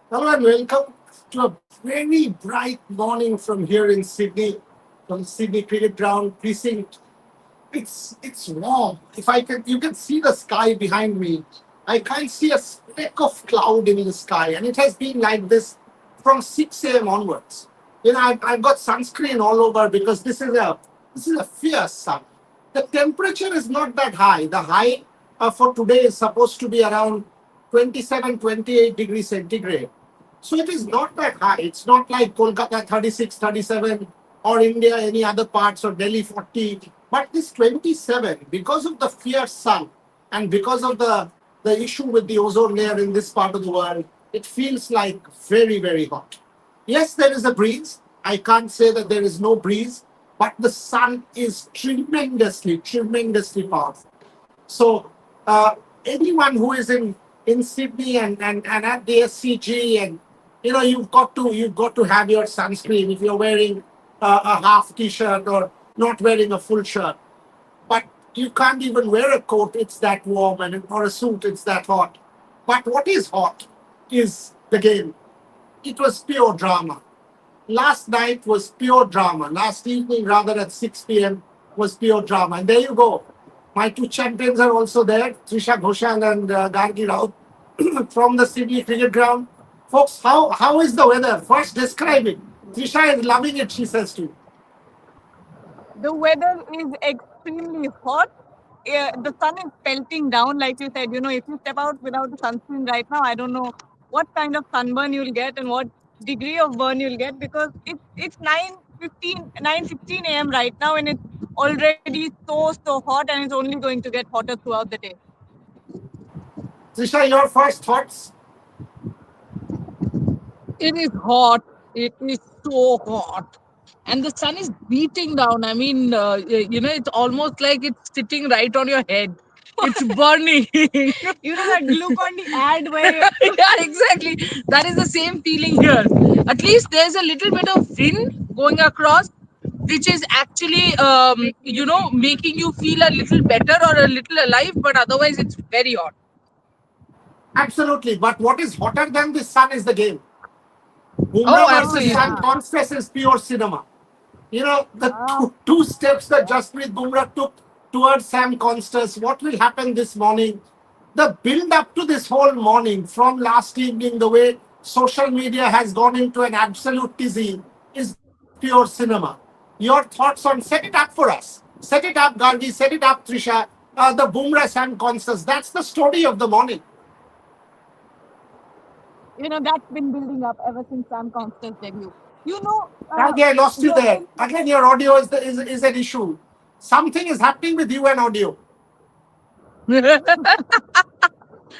Hello and welcome to a very bright morning from here in Sydney, from Sydney Cricket Ground precinct. It's warm. If I can, you can see the sky behind me. I can't see a speck of cloud in the sky, and it has been like this from 6 a.m. onwards. I've got sunscreen all over because this is a fierce sun. The temperature is not that high. The high for today is supposed to be around 27, 28 degrees centigrade. So it is not that high. It's not like Kolkata 36, 37, or India, any other parts, or Delhi 40. But this 27, because of the fierce sun and because of the issue with the ozone layer in this part of the world, it feels like very, very hot. Yes, there is a breeze. I can't say that there is no breeze, but the sun is tremendously, tremendously powerful. So anyone who is in Sydney and at the SCG, and you've got to have your sunscreen if you're wearing a half t-shirt or not wearing a full shirt. But you can't even wear a coat, it's that warm, and or a suit, it's that hot. But what is hot is the game. It was pure drama. Last night was pure drama. Last evening, rather, at 6 p.m., was pure drama. And there you go. My two champions are also there, Trisha Ghoshal and Gargi Rao from the Sydney Cricket Ground. Folks, how is the weather? First, describe it. Trisha is loving it, she says to you. The weather is extremely hot. The sun is pelting down, like you said. If you step out without the sunscreen right now, I don't know what kind of sunburn you'll get and what degree of burn you'll get because it's 9:15, 9:16 a.m. right now, and it's already so hot, and it's only going to get hotter throughout the day. Trisha, your first thoughts? It is hot. It is so hot. And the sun is beating down. I mean, it's almost like it's sitting right on your head. It's burning. That Glucon-D ad where Yeah, exactly. That is the same feeling here. At least there's a little bit of wind going across, which is actually, making you feel a little better or a little alive. But otherwise, it's very hot. Absolutely. But what is hotter than the sun is the game. Oh, Bumrah oh versus absolutely. Sam yeah, Constas is pure cinema. The ah, two steps that Jasprit Bumrah took towards Sam Constas, what will happen this morning? The build up to this whole morning from last evening, the way social media has gone into an absolute tizzy, is pure cinema. Your thoughts on set it up for us. Set it up, Gargi, set it up, Trisha. The Bumrah Sam Constas. That's the story of the morning. that's been building up ever since Sam Constance debut. You know, uh, Gargi, I lost you there. global. Again, your audio is an issue. Something is happening with you and audio. Is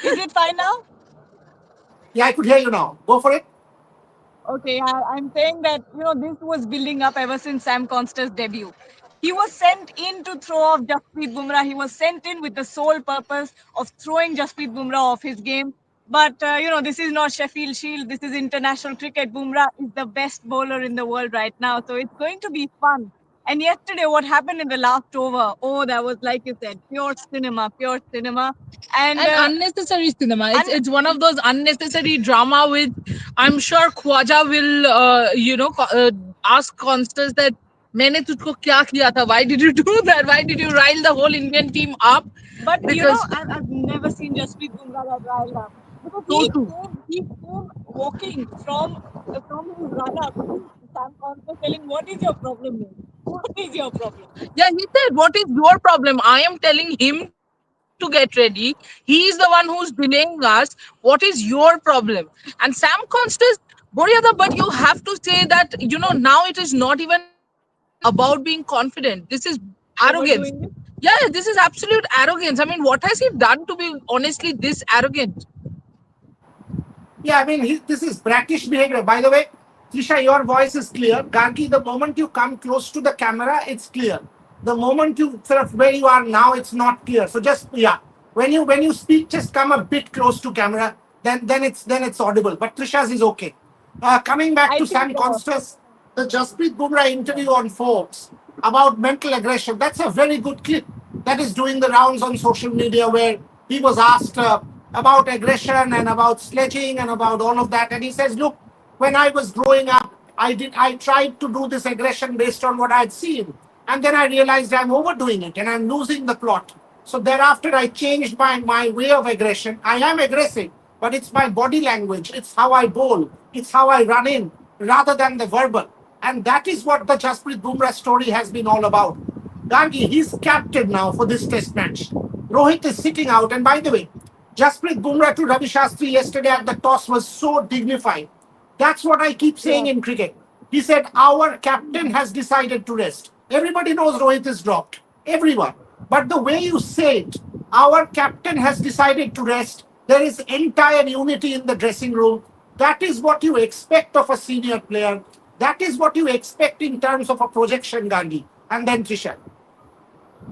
it fine now? Yeah, I could hear you now. Go for it. Okay, I'm saying that this was building up ever since Sam Constance debut. He was sent in to throw off Jasprit Bumrah. He was sent in with the sole purpose of throwing Jasprit Bumrah off his game. But this is not Sheffield Shield. This is international cricket. Bumrah is the best bowler in the world right now, so it's going to be fun. And yesterday, what happened in the last over? Oh, that was like you said, pure cinema, pure cinema. And And unnecessary cinema. It's un- it's one of those unnecessary drama with. I'm sure Khwaja will, ask Constance that. मैंने तुझको क्या किया था? Why did you do that? Why did you rile the whole Indian team up? But Because I've never seen Jasprit Bumrah that riled up because so true. he came walking from his run up to Sam Constance telling, "What is your problem, man? What is your problem?" Yeah, he said, "What is your problem? I am telling him to get ready. He is the one who's delaying us. What is your problem?" And Sam Constas, Boryada, but you have to say that, now it is not even about being confident. This is arrogance. Overdoing it. Yeah, this is absolute arrogance. I mean, what has he done to be honestly this arrogant? Yeah, I mean, this is brackish behavior. By the way, Trisha, your voice is clear. Gargi, the moment you come close to the camera, it's clear. The moment you sort of where you are now, it's not clear. So just yeah, when you speak, just come a bit close to camera. Then it's audible. But Trisha's is okay. Coming back I to think Sam Constas, the Jasprit Bumrah interview on Forbes about mental aggression. That's a very good clip that is doing the rounds on social media where he was asked. about aggression and about sledging and about all of that. And he says, look, when I was growing up, I tried to do this aggression based on what I'd seen. And then I realized I'm overdoing it and I'm losing the plot. So thereafter, I changed my way of aggression. I am aggressive, but it's my body language. It's how I bowl. It's how I run in rather than the verbal. And that is what the Jasprit Bumrah story has been all about. Gangi, he's captain now for this test match. Rohit is sitting out. And by the way, Jasprit Bumrah to Ravi Shastri yesterday at the toss was so dignified. That's what I keep saying Yes. in cricket. He said, our captain has decided to rest. Everybody knows Rohit is dropped. Everyone. But the way you say it, our captain has decided to rest. There is entire unity in the dressing room. That is what you expect of a senior player. That is what you expect in terms of a projection, Gandhi. And then Trisha.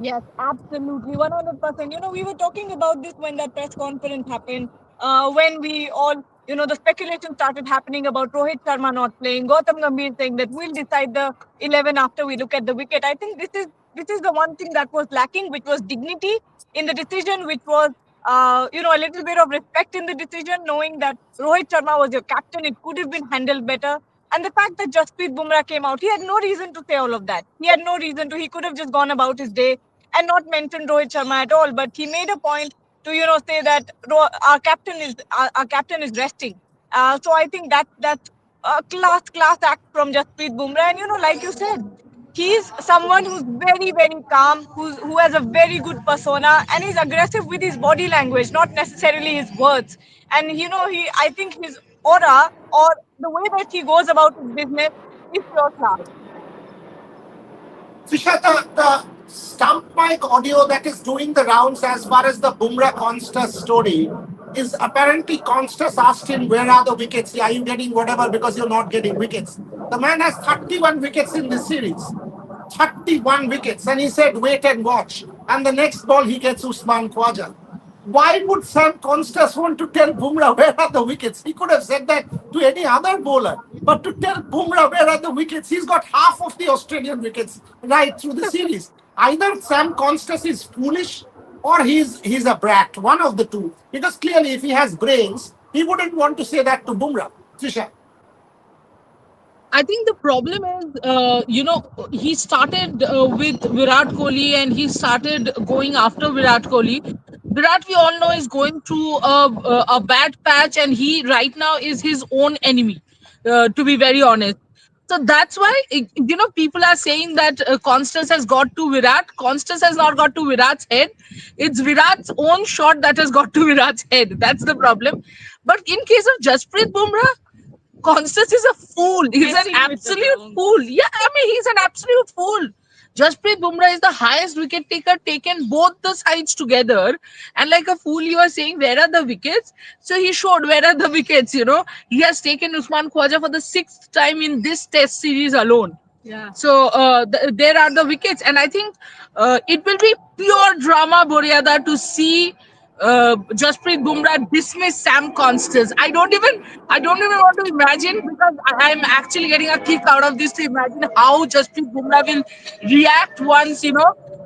Yes, absolutely, 100%. We were talking about this when that press conference happened. When we all, the speculation started happening about Rohit Sharma not playing, Gautam Gambhir saying that we'll decide the 11 after we look at the wicket. I think this is the one thing that was lacking, which was dignity in the decision, which was a little bit of respect in the decision, knowing that Rohit Sharma was your captain. It could have been handled better. And the fact that Jasprit Bumrah came out, he had no reason to say all of that. He had no reason to. He could have just gone about his day and not mentioned Rohit Sharma at all. But he made a point to say that our captain is resting. So I think that's a class act from Jasprit Bumrah. And like you said, he's someone who's very very calm, who has a very good persona, and he's aggressive with his body language, not necessarily his words. And he I think his aura, or the way that he goes about his business, is pure class. Trisha, the stump mic audio that is doing the rounds as far as the Bumrah-Konstas story is apparently Konstas asked him, where are the wickets? Are you getting whatever because you're not getting wickets? The man has 31 wickets in this series. 31 wickets. And he said, wait and watch. And the next ball, he gets Usman Khwaja. Why would Sam Constas want to tell Bumrah where are the wickets? He could have said that to any other bowler. But to tell Bumrah where are the wickets, he's got half of the Australian wickets right through the series. Either Sam Constas is foolish or he's a brat, one of the two. Because clearly, if he has brains, he wouldn't want to say that to Bumrah. Trisha. I think the problem is, he started with Virat Kohli and he started going after Virat Kohli. Virat, we all know, is going through a bad patch, and he right now is his own enemy, to be very honest. So that's why, people are saying that Constance has got to Virat. Constance has not got to Virat's head. It's Virat's own shot that has got to Virat's head. That's the problem. But in case of Jasprit Bumrah, Constance is a fool. He's an Messing with the absolute ground. fool. Yeah, I mean, he's an absolute fool. Jasprit Bumrah is the highest wicket taker taken both the sides together. And like a fool, you are saying, where are the wickets? So he showed where are the wickets. He has taken Usman Khwaja for the sixth time in this test series alone. Yeah. So there are the wickets, and I think it will be pure drama, Boryada, to see Jasprit Bumrah dismiss Sam Constance. I don't even want to imagine, because I'm actually getting a kick out of this to imagine how Jasprit Bumrah will react once he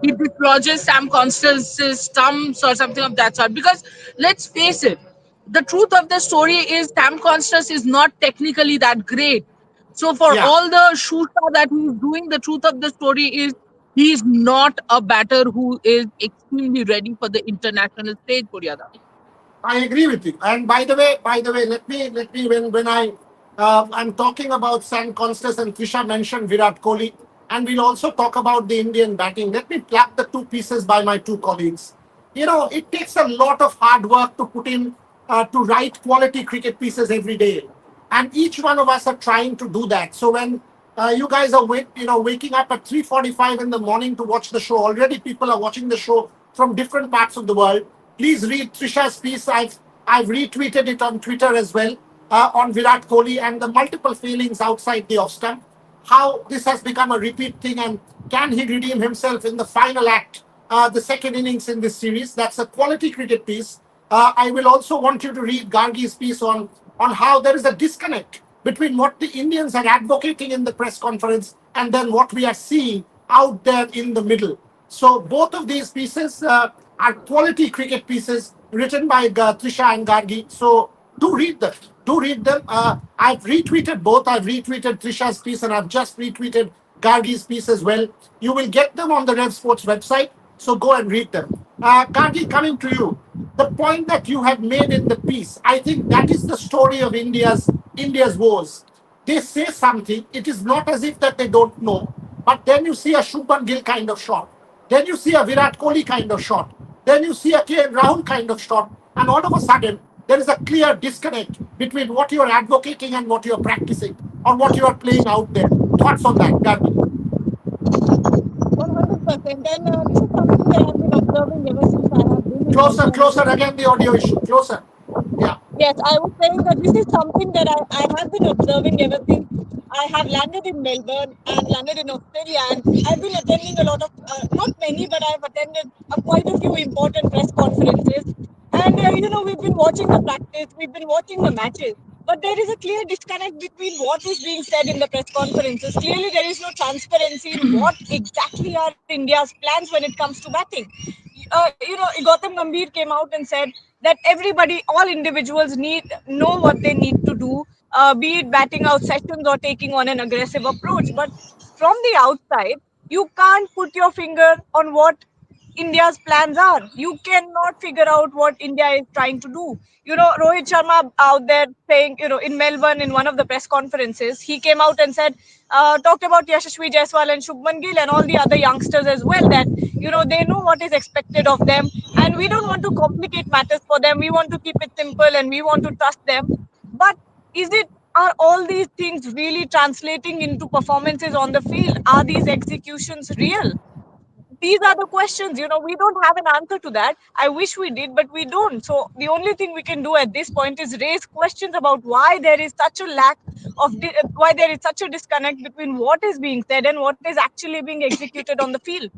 dislodges Sam Constance's stumps or something of that sort. Because let's face it, the truth of the story is Sam Constance is not technically that great. So for Yeah. all the shooter that he's doing, the truth of the story is he's not a batter who is extremely ready for the international stage, Puryada. I agree with you. And by the way, let me when I'm talking about Sam Constas and Trisha mentioned Virat Kohli, and we'll also talk about the Indian batting. Let me plug the two pieces by my two colleagues. It takes a lot of hard work to put in to write quality cricket pieces every day, and each one of us are trying to do that. So when you guys are waking up at 3:45 in the morning to watch the show, already people are watching the show from different parts of the world. Please read Trisha's piece. I've retweeted it on Twitter as well on Virat Kohli and the multiple failings outside the off stump. How this has become a repeat thing, and can he redeem himself in the final act, the second innings in this series? That's a quality cricket piece. I will also want you to read Gargi's piece on how there is a disconnect between what the Indians are advocating in the press conference and then what we are seeing out there in the middle. So both of these pieces are quality cricket pieces. written by Trisha and Gargi. So do read them. Do read them. I've retweeted both. I've retweeted Trisha's piece and I've just retweeted Gargi's piece as well. You will get them on the Rev Sports website. So go and read them. Gargi, coming to you. The point that you have made in the piece, I think that is the story of India's woes. They say something. It is not as if that they don't know. But then you see a Shubman Gill kind of shot. Then you see a Virat Kohli kind of shot. Then you see a KL Rahul kind of shot. And all of a sudden, there is a clear disconnect between what you are advocating and what you are practicing or what you are playing out there. Thoughts on that, Gargi? 100%. And this is something that I've been observing ever since I have been in Closer, Melbourne. closer. Again, the audio issue. Closer. Yeah. Yes, I was saying that this is something that I have been observing ever since I have landed in Melbourne and landed in Australia. And I've been attending a lot of, not many, but I've attended quite a few important press conferences. And, we've been watching the practice, we've been watching the matches. But there is a clear disconnect between what is being said in the press conferences. Clearly, there is no transparency in what exactly are India's plans when it comes to batting. Gautam Gambhir came out and said that everybody, all individuals need know what they need to do, be it batting out sessions or taking on an aggressive approach. But from the outside, you can't put your finger on what India's plans are. You cannot figure out what India is trying to do. Rohit Sharma out there saying, in Melbourne in one of the press conferences, he came out and said, talked about Yashasvi Jaiswal and Shubman Gill and all the other youngsters as well, that, they know what is expected of them. And we don't want to complicate matters for them. We want to keep it simple and we want to trust them. But is it, are all these things really translating into performances on the field? Are these executions real? These are the questions. We don't have an answer to that. I wish we did, but we don't. So the only thing we can do at this point is raise questions about why there is such a lack of why there is such a disconnect between what is being said and what is actually being executed on the field.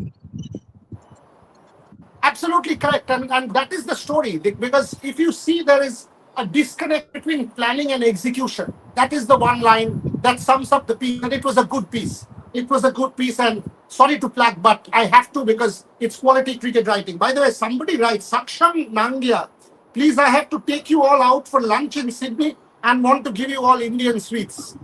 Absolutely correct. And that is the story. Because if you see, there is a disconnect between planning and execution. That is the one line that sums up the piece. And it was a good piece. It was a good piece. And sorry to plug, but I have to because it's quality cricket writing. By the way, somebody writes, Saksham Nangia, please, I have to take you all out for lunch in Sydney and want to give you all Indian sweets.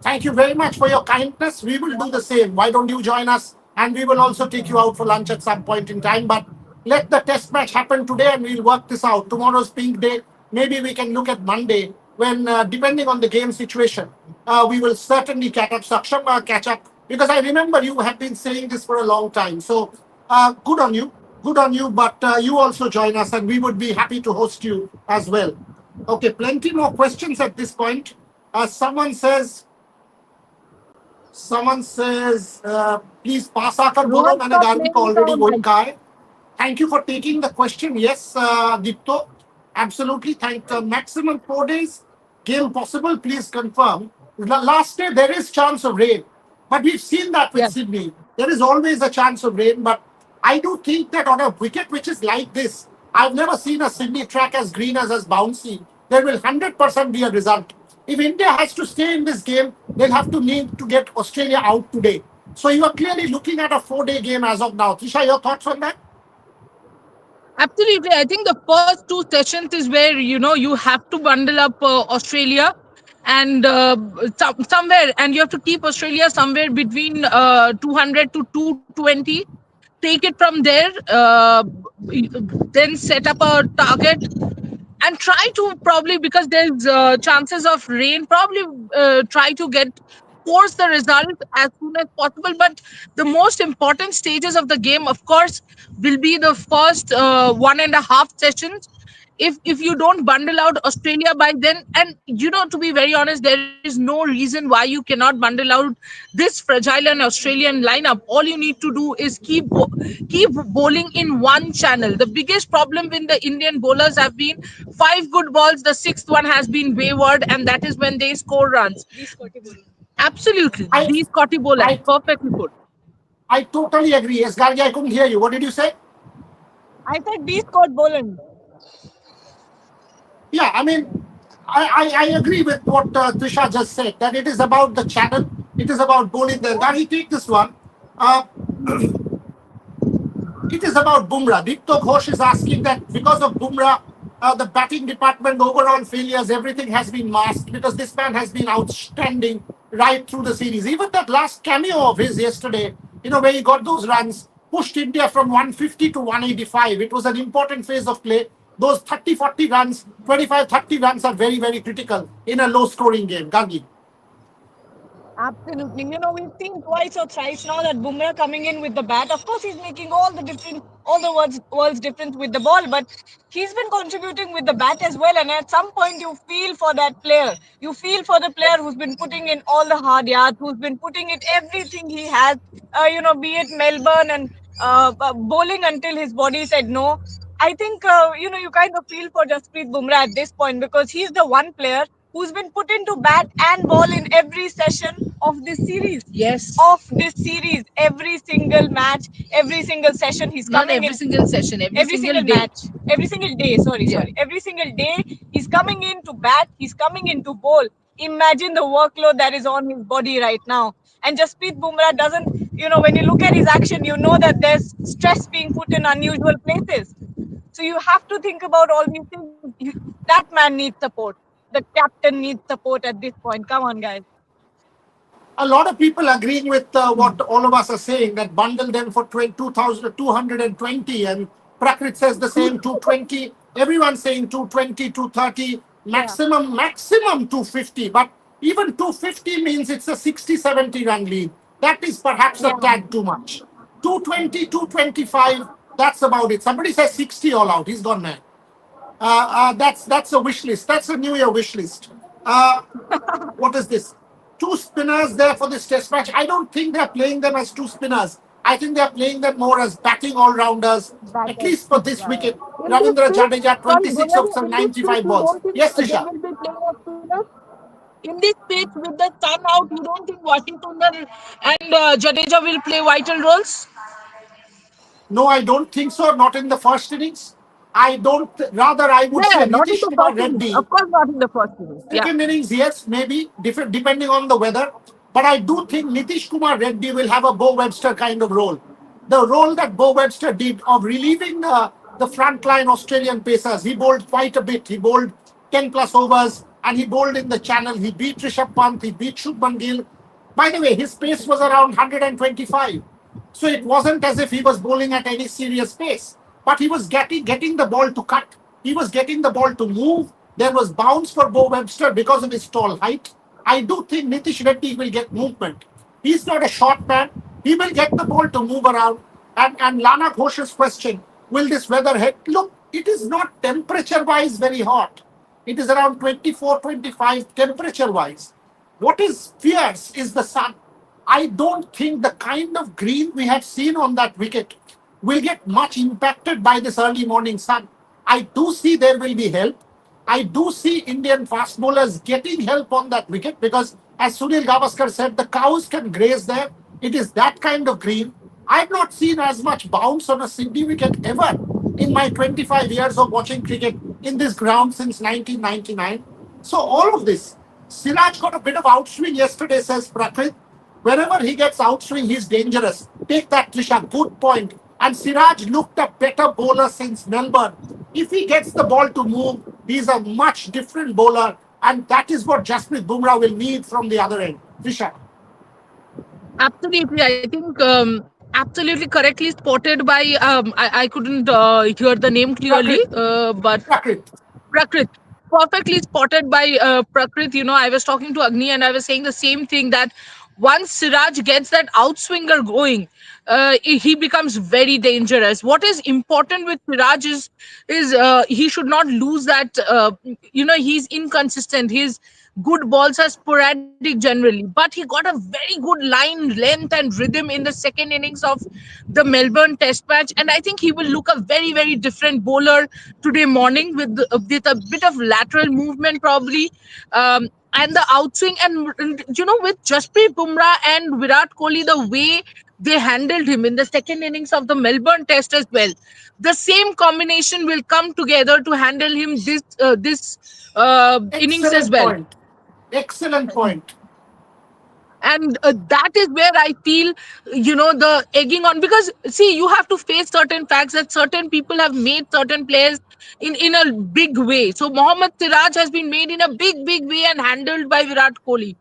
Thank you very much for your kindness. We will do the same. Why don't you join us? And we will also take you out for lunch at some point in time. But let the test match happen today and we'll work this out. Tomorrow's pink day. Maybe we can look at Monday when, depending on the game situation, we will certainly catch up. Saksham, catch up. Because I remember you have been saying this for a long time. So good on you. Good on you. But you also join us and we would be happy to host you as well. Okay, plenty more questions at this point. Someone says, please pass आकर बोलो Rohan, मैंने stop Gargi playing को with already our वही mic. कहा है. Thank you for taking the question. Yes, Dipto, absolutely. Thank maximum 4 days. Game possible. Please confirm. Last day there is chance of rain, but we've seen that with Yeah. Sydney. There is always a chance of rain, but I do think that on a wicket which is like this, I've never seen a Sydney track as green as bouncy. There will 100% be a result. If India has to stay in this game, they'll have to need to get Australia out today. So you are clearly looking at a 4 day game as of now. Trisha, your thoughts on that? Absolutely. I think the first two sessions is where you have to bundle up Australia and somewhere, and you have to keep Australia somewhere between 200 to 220. Take it from there, then set up a target and try to, probably because there's chances of rain, probably try to get force the result as soon as possible. But the most important stages of the game, of course, will be the first 1.5 sessions. If you don't bundle out Australia by then, and to be very honest, there is no reason why you cannot bundle out this fragile and Australian lineup. All you need to do is keep bowling in one channel. The biggest problem with the Indian bowlers have been five good balls, the sixth one has been wayward, and that is when they score runs. Absolutely, I, the Scotty Boland, I, perfectly put. I totally agree. Yes, Gargi, I couldn't hear you. What did you say? I said B Scott Boland. Yeah, I mean, I agree with what Trisha just said, that it is about the channel. It is about bowling there. Gargi, take this one. Uh, It is about Bumrah. Dipto Ghosh is asking that because of Bumrah, the batting department overall failures, everything has been masked because this man has been outstanding right through the series. Even that last cameo of his yesterday, where he got those runs, pushed India from 150 to 185. It was an important phase of play. Those 30, 40 runs, 25, 30 runs are very, very critical in a low scoring game. Gangi. Absolutely. We've seen twice or thrice now that Bumrah coming in with the bat. Of course, he's making all the world's difference with the ball, but he's been contributing with the bat as well. And at some point, you feel for that player. You feel for the player who's been putting in all the hard yards, who's been putting it everything he has. Be it Melbourne and bowling until his body said no. I think you kind of feel for Jasprit Bumrah at this point because he's the one player who's been put into bat and ball in every session of this series. Yes. Of this series, every single match, every single session, he's Not coming every in. single session, every Every single single day. match, every single day. Sorry, Yeah. sorry. Every single day, he's coming in to bat. He's coming in to bowl. Imagine the workload that is on his body right now. And Jasprit Bumrah doesn't. When you look at his action, you know that there's stress being put in unusual places. So you have to think about all these things. That man needs support. The captain needs support at this point. Come on, guys. A lot of people agreeing with what all of us are saying that bundle them for 2,220 and Prakrit says the same 220. Everyone's saying 220, 230, Yeah, maximum 250. But even 250 means it's a 60, 70 run lead. That is perhaps a yeah. tad too much. 220, 225, that's about it. Somebody says 60 all out. He's gone mad. That's a wish list. That's a New Year wish list. Uh, what is this? Two spinners there for this test match. I don't think they're playing them as two spinners. I think they're playing them more as batting all rounders, That at is. least for this Yeah. wicket. In this Ravindra pitch, Jadeja, sorry, 26 of Bunari, some in this pitch, 95 you balls. don't think Yes, they Tisha. will be playing a spinner? In this pitch, with the sun out, you don't think Washington and Jadeja will play vital roles? No, I don't think so. Not in the first innings. I don't. Rather, I would Yeah, say not in Nitish the Kumar first innings. Reddy. Of course, not in the first innings. Yeah. Second innings, yes, maybe, depending on the weather. But I do think Nitish Kumar Reddy will have a Bo Webster kind of role. The role that Bo Webster did of relieving the frontline Australian pacers. He bowled quite a bit. He bowled 10 plus overs and he bowled in the channel. He beat Rishabh Pant, he beat Shubman Gill. By the way, his pace was around 125. So it wasn't as if he was bowling at any serious pace, but he was getting the ball to cut. He was getting the ball to move. There was bounce for Bo Webster because of his tall height. I do think Nitish Reddy will get movement. He's not a short man. He will get the ball to move around. And Lana Ghosh's question, will this weather hit? Look, it is not temperature wise very hot. It is around 24, 25 temperature wise. What is fierce is the sun. I don't think the kind of green we had seen on that wicket will get much impacted by this early morning sun. I do see there will be help. I do see Indian fast bowlers getting help on that wicket because, as Sunil Gavaskar said, the cows can graze there. It is that kind of green. I've not seen as much bounce on a Sydney wicket ever in my 25 years of watching cricket in this ground since 1999. So all of this, Siraj got a bit of outswing yesterday, says Prakrit. Whenever he gets outswing, he's dangerous. Take that, Trisha. Good point. And Siraj looked a better bowler since Melbourne. If he gets the ball to move, he's a much different bowler. And that is what Jasprit Bumrah will need from the other end. Trisha. Absolutely. I think absolutely correctly spotted by, I couldn't hear the name clearly, Prakrit. but Prakrit. Prakrit. Perfectly spotted by Prakrit. I was talking to Agni and I was saying the same thing that once Siraj gets that outswinger going, he becomes very dangerous. What is important with Siraj is he should not lose that. He's inconsistent. His good balls are sporadic generally, but he got a very good line, length, and rhythm in the second innings of the Melbourne Test match. And I think he will look a very, very different bowler today morning with a bit of lateral movement, probably. And the outswing, and with Jasprit Bumrah and Virat Kohli, the way they handled him in the second innings of the Melbourne Test as well. The same combination will come together to handle him this innings as Excellent well. point. Excellent point. And that is where I feel, the egging on, because see, you have to face certain facts that certain people have made certain players in a big way. So Mohammad Siraj has been made in a big way and handled by Virat Kohli.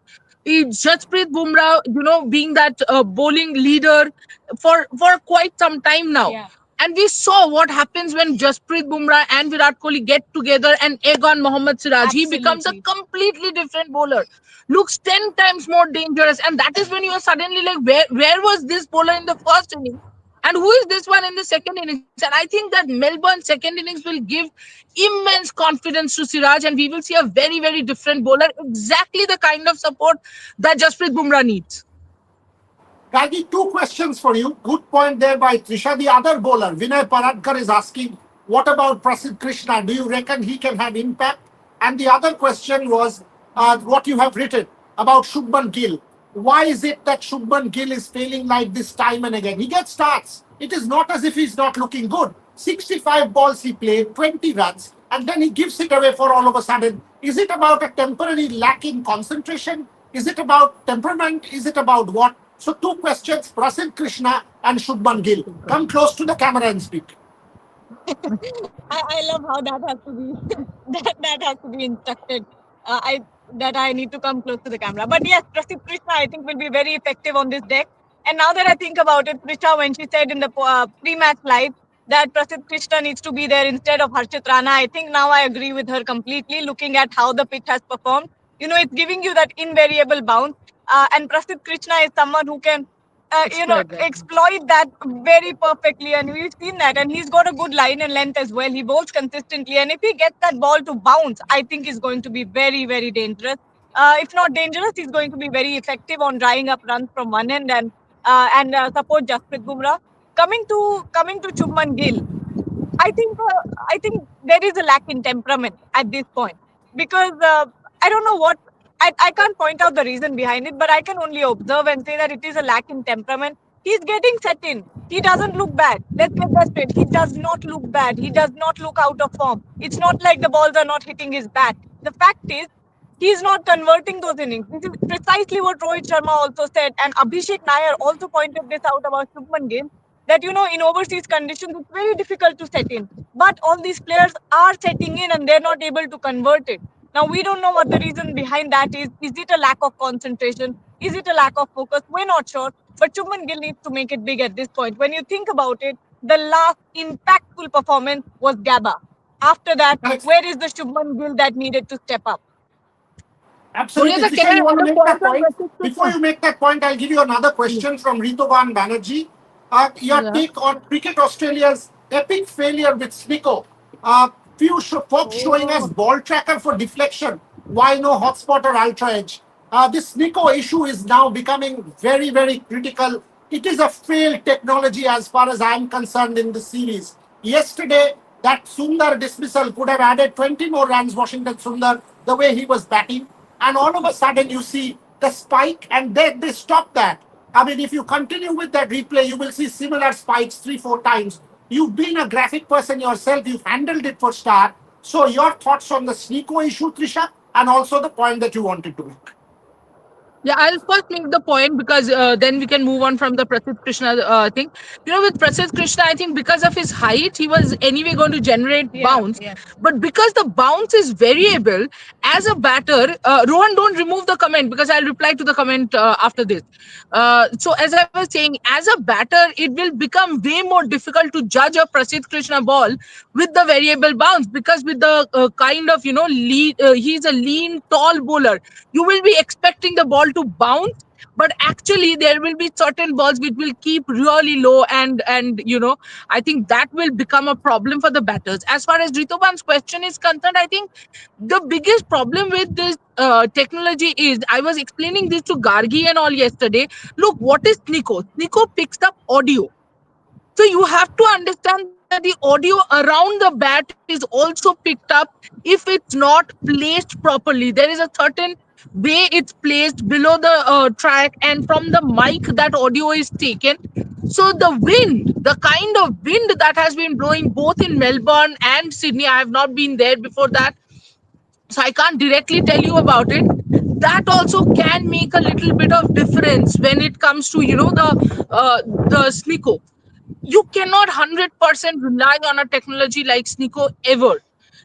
Jasprit Bumrah, being that bowling leader for quite some time now. Yeah, And we saw what happens when Jasprit Bumrah and Virat Kohli get together and egg on Mohammad Siraj. He becomes a absolutely. completely different bowler, looks 10 times more dangerous. And that is when you are suddenly like, where was this bowler in the first inning? And who is this one in the second innings? And I think that Melbourne second innings will give immense confidence to Siraj, and we will see a very different bowler, exactly the kind of support that Jasprit Bumrah needs. Gagi, two questions for you. Good point there by Trisha. The other bowler, Vinay Paradkar, is asking, what about Prasidh Krishna? Do you reckon he can have impact? And the other question was what you have written about Shubman Gill. Why is it that Shubman Gill is failing like this time and again? He gets starts. It is not as if he's not looking good. 65 balls he played, 20 runs, and then he gives it away for all of a sudden. Is it about a temporary lack in concentration? Is it about temperament? Is it about what? So, two questions, Prasidh Krishna and Shubman Gill. Come close to the camera and speak. I love how that has to be that has to be instructed. I that I need to come close to the camera. But yes, Prasidh Krishna I think will be very effective on this deck. And now that I think about it, Prisha, when she said in the pre-match live that Prasidh Krishna needs to be there instead of Harshit Rana, I think now I agree with her completely. Looking at how the pitch has performed, it's giving you that invariable bounce. And Prasidh Krishna is someone who can Exploit that. exploit that very perfectly. And we've seen that. And he's got a good line and length as well. He bowls consistently. And if he gets that ball to bounce, I think he's going to be very dangerous. If not dangerous, he's going to be very effective on drying up runs from one end and support Jasprit Bumrah. Coming to Chubman Gill, I think there is a lack in temperament at this point because I don't know what I can't point out the reason behind it, but I can only observe and say that it is a lack in temperament. He's getting set in. He doesn't look bad. Let's get that straight. He does not look bad. He does not look out of form. It's not like the balls are not hitting his bat. The fact is, he's not converting those innings. This is precisely what Rohit Sharma also said, and Abhishek Nair also pointed this out about Shubman Gill that in overseas conditions it's very difficult to set in. But all these players are setting in and they're not able to convert it. Now we don't know what the reason behind that is. Is it a lack of concentration? Is it a lack of focus? We're not sure. But Shubman Gill needs to make it big at this point. When you think about it, the last impactful performance was Gabba. After that, Alex, where is the Shubman Gill that needed to step up? absolutely. Boriada, can Trisha, I you want add to a make point that on point? Prasidh Before Krishna? you make that point, I'll give you another question from Ritoban Banerjee. Your Yeah. take on Cricket Australia's epic failure with Snicko. Few folks showing us Oh. ball tracker for deflection. Why no hotspot or ultra edge? This Snicko issue is now becoming very critical. It is a failed technology as far as I'm concerned in the series. Yesterday, that Sundar dismissal could have added 20 more runs, Washington Sundar, the way he was batting. And all of a sudden, you see the spike, and then they stop that. I mean, if you continue with that replay, you will see similar spikes 3, 4 times. You've been a graphic person yourself, you've handled it for Star. So, your thoughts on the Sneeko issue, Trisha, and also the point that you wanted to make. Yeah, I'll first make the point because then we can move on from the Prasidh Krishna thing. With Prasidh Krishna, I think because of his height, he was anyway going to generate Yeah, bounce. yeah. But because the bounce is variable, as a batter, Rohan, don't remove the comment because I'll reply to the comment after this. So, as I was saying, as a batter, it will become way more difficult to judge a Prasidh Krishna ball with the variable bounce because with the kind of, lead, he's a lean, tall bowler, you will be expecting the ball to bounce, but actually there will be certain balls which will keep really low, and I think that will become a problem for the batters. As far as Ritoban's question is concerned, I think the biggest problem with this technology is, I was explaining this to Gargi and all yesterday. Look, what is Snicko picks up audio, so you have to understand that the audio around the bat is also picked up if it's not placed properly. There is a certain way it's placed below the track, and from the mic that audio is taken. So the wind, the kind of wind that has been blowing both in Melbourne and Sydney, I have not been there before that, so I can't directly tell you about it. that also can make a little bit of difference when it comes to the Snicko. You cannot 100% rely on a technology like Snicko ever.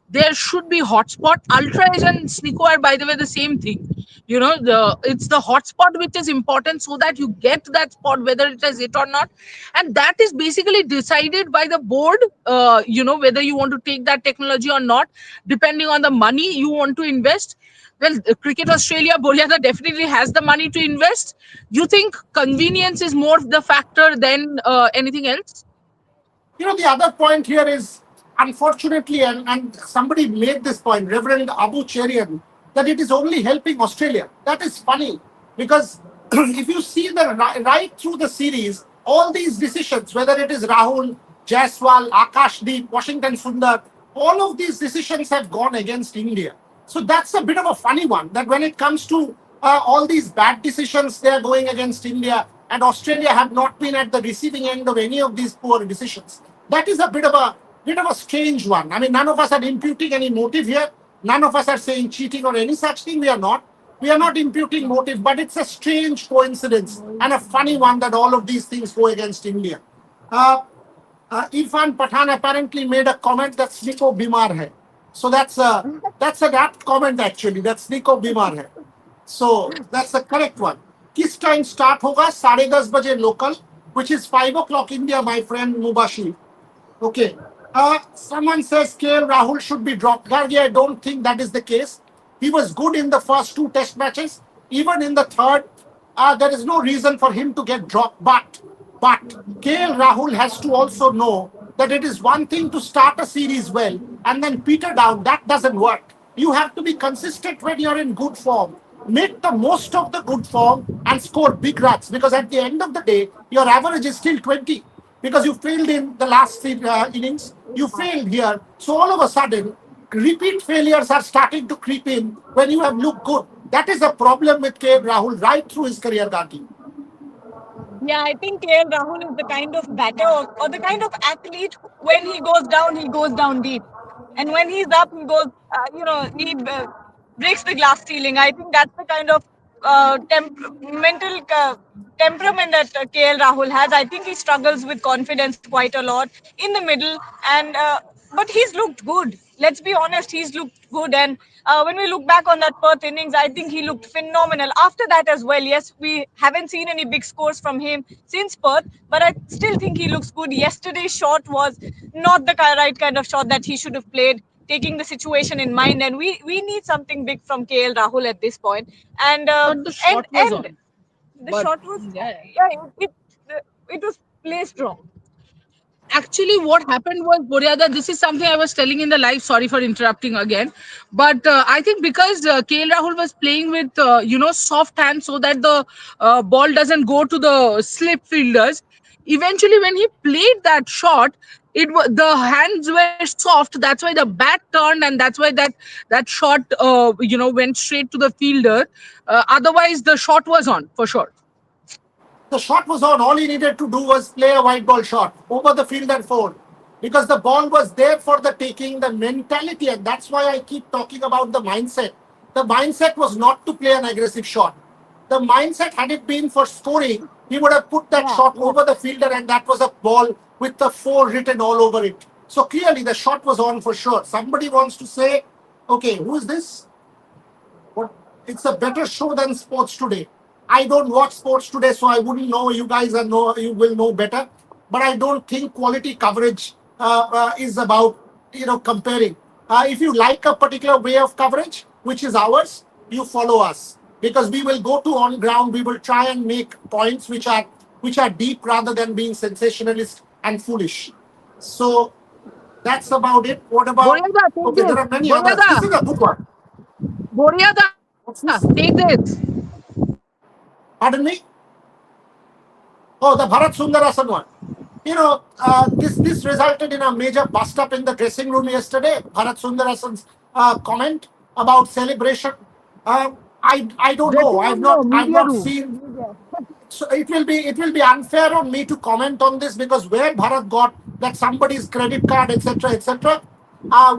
There should be hotspot. Ultra Edge and Snicko are, by the way, the same thing. It's the hotspot which is important, so that you get that spot whether it is it or not, and that is basically decided by the board. Whether you want to take that technology or not, depending on the money you want to invest. Well, Cricket Australia, Boryada definitely has the money to invest. You think convenience is more the factor than anything else? The other point here is, unfortunately, and somebody made this point, Reverend Abu Cherian, that it is only helping Australia. That is funny because if you see right through the series, all these decisions, whether it is Rahul, Jaiswal, Akashdeep, Washington Sundar, all of these decisions have gone against India. So that's a bit of a funny one, that when it comes to all these bad decisions, they are going against India, and Australia have not been at the receiving end of any of these poor decisions. That is a bit of a strange one. I mean, none of us are imputing any motive here. None of us are saying cheating or any such thing. We are not. We are not imputing motive, but it's a strange coincidence and a funny one that all of these things go against India. Uh, Irfan Pathan apparently made a comment that Snicko bimar hai. So that's an apt comment actually. That Snicko bimar hai. So that's the correct one. Kiss time start hoga 10:30 baje local, which is 5 o'clock India, my friend Mubashir. Okay. Someone says KL Rahul should be dropped. Gargi, I don't think that is the case. He was good in the first two test matches. Even in the third, there is no reason for him to get dropped. But KL Rahul has to also know that it is one thing to start a series well and then peter down. That doesn't work. You have to be consistent when you're in good form. Make the most of the good form and score big runs, because at the end of the day, your average is still 20 because you failed in the last three innings. You failed here. So all of a sudden, repeat failures are starting to creep in when you have looked good. That is a problem with KL Rahul right through his career, Gandhi. Yeah, I think KL Rahul is the kind of batter or the kind of athlete, when he goes down deep. And when he's up, he goes, he breaks the glass ceiling. I think that's the kind of mental temperament that KL Rahul has. I think he struggles with confidence quite a lot in the middle. And but he's looked good. Let's be honest, he's looked good. And when we look back on that Perth innings, I think he looked phenomenal. After that as well, yes, we haven't seen any big scores from him since Perth, but I still think he looks good. Yesterday's shot was not the right kind of shot that he should have played, taking the situation in mind. And we need something big from KL Rahul at this point. And But the shot was and on. the But shot was, yeah, yeah, it was placed wrong. actually what happened was, Boryada, this is something I was telling in the live. Sorry for interrupting again, but I think because KL Rahul was playing with soft hands, so that the ball doesn't go to the slip fielders. Eventually, when he played that shot, the hands were soft. That's why the bat turned, and that's why that shot went straight to the fielder. Otherwise, the shot was on for sure. The shot was on. All he needed to do was play a white ball shot over the field and four, because the ball was there for the taking, the mentality. And that's why I keep talking about the mindset. The mindset was not to play an aggressive shot. The mindset, had it been for scoring, he would have put that Yeah, shot yeah. over the fielder, and that was a ball with the four written all over it. So clearly the shot was on for sure. Somebody wants to say, okay, who is this? What? It's a better show than Sports Today. I don't watch Sports Today, so I wouldn't know. You guys you will know better. But I don't think quality coverage is about comparing. If you like a particular way of coverage, which is ours, you follow us, because we will go to on ground. We will try and make points which are deep rather than being sensationalist and foolish. So that's about it. What about? Boryada, take Okay, there this. are many others. This is Boryada, a good one. Boryada, What's this? take this. Pardon me? Oh, the Bharat Sundarasan one. This resulted in a major bust up in the dressing room yesterday. Bharat Sundarasan's comment about celebration. I don't know. Dressing room, no, I've media not room. seen. So it will be unfair on me to comment on this, because where Bharat got that somebody's credit card, etc.,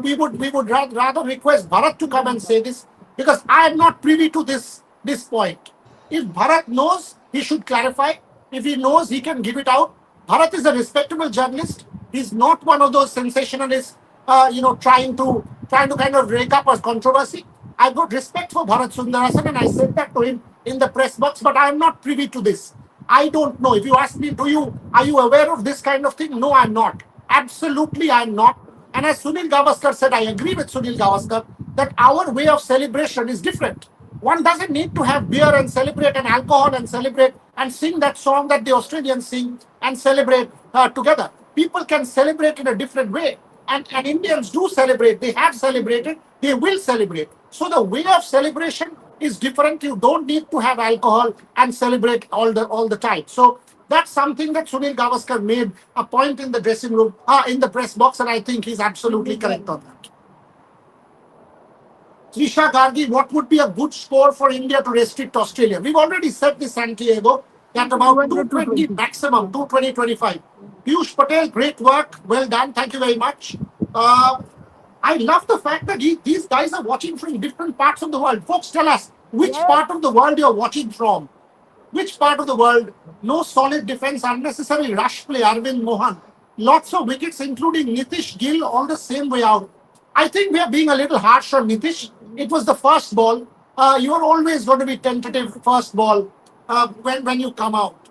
we would rather request Bharat to come and say this, because I am not privy to this this point. If Bharat knows, he should clarify. If he knows, he can give it out. Bharat is a respectable journalist. He's not one of those sensationalists, trying to kind of rake up a controversy. I've got respect for Bharat Sundarasan, and I said that to him in the press box. But I am not privy to this. I don't know. If you ask me, are you aware of this kind of thing? No, I'm not. Absolutely, I'm not. And as Sunil Gavaskar said, I agree with Sunil Gavaskar that our way of celebration is different. One doesn't need to have beer and celebrate and alcohol and celebrate and sing that song that the Australians sing and celebrate together. People can celebrate in a different way. And Indians do celebrate. They have celebrated. They will celebrate. So the way of celebration is different. You don't need to have alcohol and celebrate all the time. So that's something that Sunil Gavaskar made a point in the dressing room, in the press box, and I think he's absolutely correct on that. Trisha Gargi, what would be a good score for India to restrict Australia? We've already said this, Santiago, at about 200 to 220 20. maximum, 220, 25. Piyush Patel, great work. Well done. Thank you very much. Uh, I love the fact that these guys are watching from different parts of the world. Folks, tell us which Yes. part of the world you're watching from. Which part of the world? No solid defense, unnecessary rush play, Arvind Mohan. Lots of wickets, including Nitish Gill, all the same way out. I think we are being a little harsh on Nitish. It was the first ball. You are always going to be tentative first ball when you come out.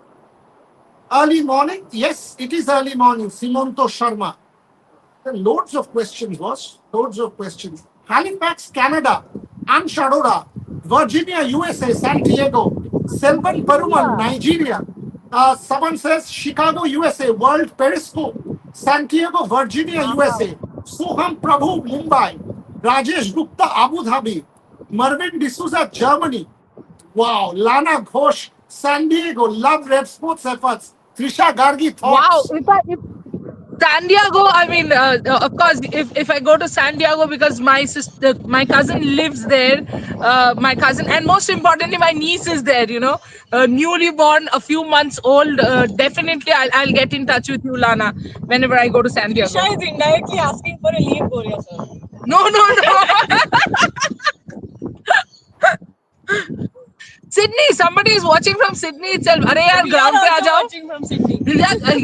Early morning? Yes, it is early morning. Simonto Sharma. Loads of questions, boss. Loads of questions. Halifax, Canada. Ansh Arora. Virginia, USA. San Diego. Selvan Perumal, Nigeria. Nigeria. Someone says Chicago, USA. World Periscope. Santiago, Virginia, Wow. USA. Soham Prabhu, Mumbai. Rajesh Gupta, Abu Dhabi. Marvin D'Souza, Germany. Wow. Lana Ghosh, San Diego. Love Red Sports efforts. Trisha Gargi, Wow, thoughts. if San Diego, I mean, of course, if I go to San Diego because my sister, my cousin lives there, my cousin, and most importantly, my niece is there. Newly born, a few months old. Definitely, I'll get in touch with you, Lana, whenever I go to San Diego. Isha is indirectly asking for a leave, Boria sir. No, no, no. Sydney, somebody is watching from Sydney itself. अरे यार We are ground पे आ also जाओ. watching from Sydney.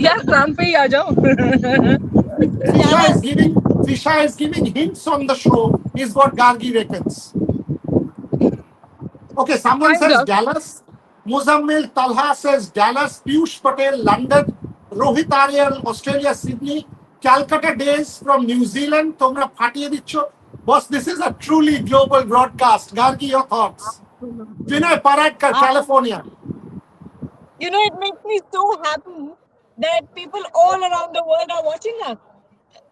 यार ground पे ही आ जाओ. Trisha is giving hints on the show, is what Gargi reckons. Okay, someone Kind says of. Dallas. Muzammil Talha says Dallas. Piyush Patel, London. Rohit Aryal, Australia, Sydney. Calcutta Days from New Zealand. Tomra Phatiye Dicho. Boss, this is a truly global broadcast. Gargi, your thoughts. Vinay Paradkar, California. It makes me so happy that people all around the world are watching us.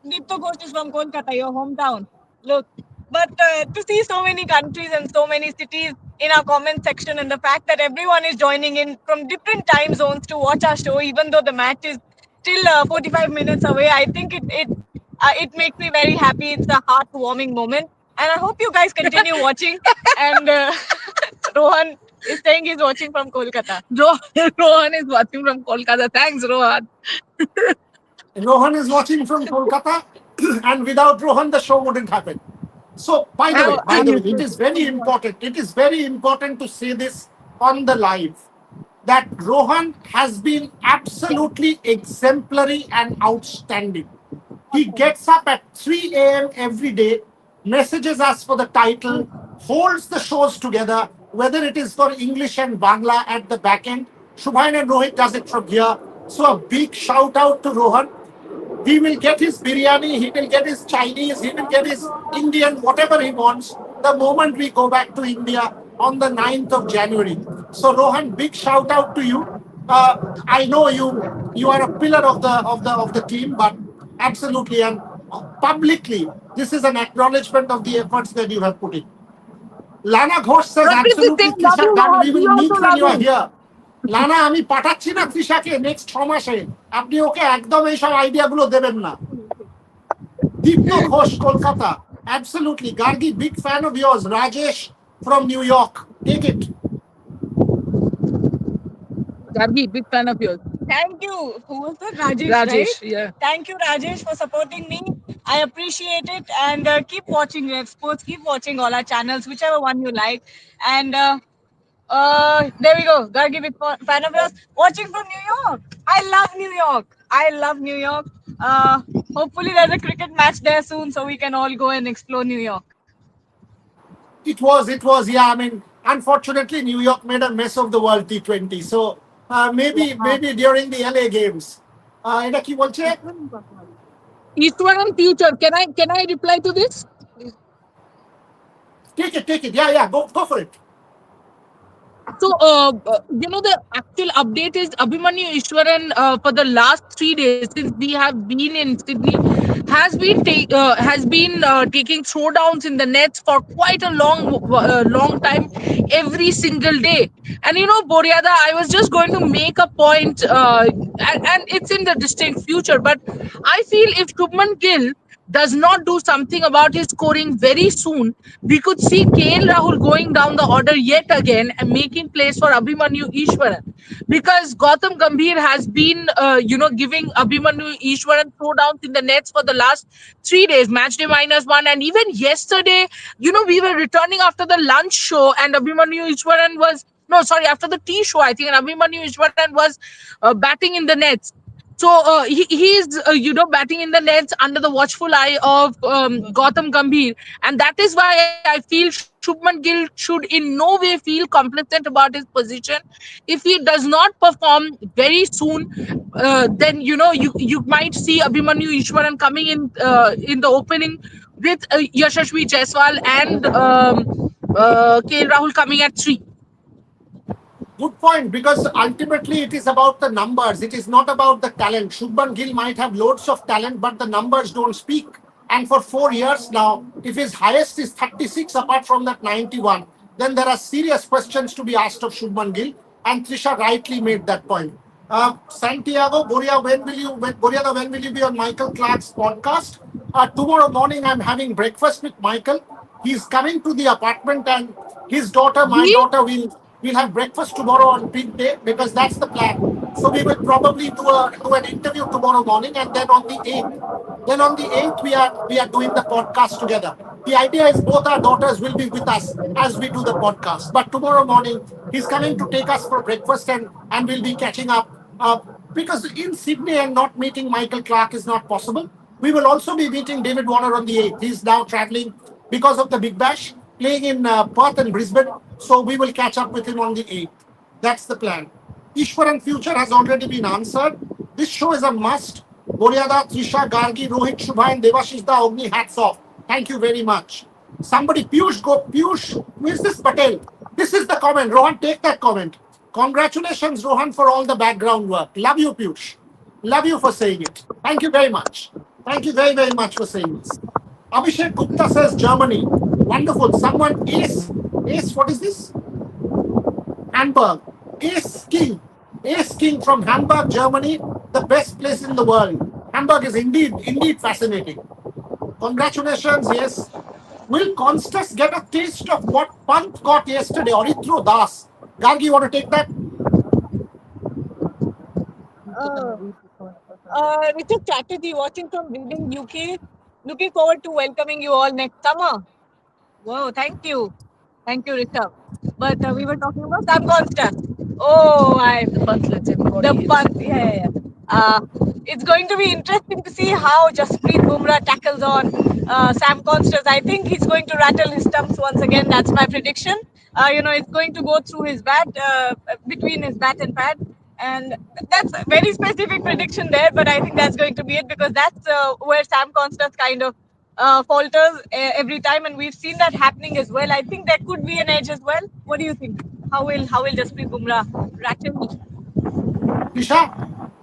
Deepto Ghosh is from Kolkata, your hometown. Look, but to see so many countries and so many cities in our comment section, and the fact that everyone is joining in from different time zones to watch our show, even though the match is still 45 minutes away, I think it makes me very happy. It's a heartwarming moment, and I hope you guys continue watching. And Rohan is saying he's watching from Kolkata. Rohan is watching from Kolkata. Thanks, Rohan. Rohan is watching from Kolkata, and without Rohan, the show wouldn't happen. So, And, by the way, and it is very important. It is very important to say this on the live that Rohan has been absolutely exemplary and outstanding. He gets up at 3 a.m. every day, messages us for the title, holds the shows together, whether it is for English and Bangla at the back end. Shubhain and Rohit does it from here. So a big shout out to Rohan. He will get his biryani, he will get his Chinese, he will get his Indian, whatever he wants, the moment we go back to India on the 9th of January. So Rohan, big shout out to you. I know you are a pillar of the team, but absolutely and publicly, this is an acknowledgement of the efforts that you have put in. Lana Ghosh says Prakriti is saying, absolutely, love Trisha you, done. Rohan. We We will also meet when love you are you. here. লানা আমি পাঠাচ্ছি না তৃষাকে next 6 মাসে আপনি ওকে একদম এইসব আইডিয়াগুলো দেবেন না দীপ্ত Ghosh Kolkata absolutely Gargi big fan of yours Rajesh from New York take it Gargi, big fan of yours. Thank you. Who was that? Rajesh, Rajesh, right? yeah. Thank you, Rajesh, for supporting me. I appreciate it. And keep watching Rev Sports. Keep watching all our channels, whichever one you like. And There we go. Gotta give it fan of yours. Watching from New York. I love New York. I love New York. Uh, Hopefully there's a cricket match there soon, so we can all go and explore New York. Yeah. I mean, unfortunately, New York made a mess of the World T20. So Yeah. maybe during the LA games. এটা কি বলছে? Eastward and future. Can I reply to this? Take it. Yeah, go for it. So, the actual update is Abhimanyu Ishwaran for the last 3 days since we have been in Sydney has been taking throwdowns in the nets for quite a long time, every single day. And Boryada, I was just going to make a point, and it's in the distant future, but I feel if Shubman Gill does not do something about his scoring very soon, we could see KL Rahul going down the order yet again and making place for Abhimanyu Ishwaran. Because Gautam Gambhir has been, giving Abhimanyu Ishwaran throwdowns in the nets for the last 3 days, match day -1. And even yesterday, we were returning after the lunch show, and Abhimanyu Ishwaran was, no, sorry, after the tea show, I think, and Abhimanyu Ishwaran was batting in the nets. So he is, batting in the nets under the watchful eye of Gautam Gambhir, and that is why I feel Shubman Gill should in no way feel complacent about his position. If he does not perform very soon, then you might see Abhimanyu Ishwaran coming in the opening with Yashasvi Jaiswal and KL Rahul coming at 3. Good point, because ultimately it is about the numbers. It is not about the talent. Shubman Gill might have loads of talent, but the numbers don't speak. And for 4 years now, if his highest is 36 apart from that 91, then there are serious questions to be asked of Shubman Gill. And Trisha rightly made that point. Santiago, Boria, when will you be on Michael Clark's podcast? Tomorrow morning, I'm having breakfast with Michael. He's coming to the apartment, and his daughter, my We daughter, we'll have breakfast tomorrow on Pink Day, because that's the plan. So we will probably do an interview tomorrow morning, and then on the 8th we are doing the podcast together. The idea is both our daughters will be with us as we do the podcast. But tomorrow morning he's coming to take us for breakfast, and we'll be catching up. Because in Sydney and not meeting Michael Clark is not possible. We will also be meeting David Warner on the 8th. He's now traveling because of the Big Bash, playing in Perth and Brisbane. So we will catch up with him on the 8th. That's the plan. Ishwaran future has already been answered. This show is a must. Boryada, Trisha, Gargi, Rohit, Shubha, and Devashish Da Ogni, hats off. Thank you very much. Somebody, Piyush, who is this Patel? This is the comment. Rohan, take that comment. Congratulations, Rohan, for all the background work. Love you, Piyush. Love you for saying it. Thank you very much. Thank you very, very much for saying this. Abhishek Gupta says Germany. Wonderful. Someone, what is this? Hamburg. Ace King from Hamburg, Germany, the best place in the world. Hamburg is indeed fascinating. Congratulations, yes. Will Konstas get a taste of what Pant got yesterday, or Ithro Das? Gargi, you want to take that? Uh, Richard Chatterjee, watching from Reading UK. Looking forward to welcoming you all next summer. Whoa, thank you. Thank you, Rishabh. But we were talking about Sam Constant. Oh, The puntlets, the everybody is. punt. Yeah. It's going to be interesting to see how Jasprit Bumrah tackles on Sam Constant. I think he's going to rattle his stumps once again. That's my prediction. It's going to go through his bat, between his bat and pad. And that's a very specific prediction there, but I think that's going to be it, because that's where Sam Constant kind of falters every time, and we've seen that happening as well. I think there could be an edge as well. What do you think? How will Jasprit Bumrah rattle? Tisha,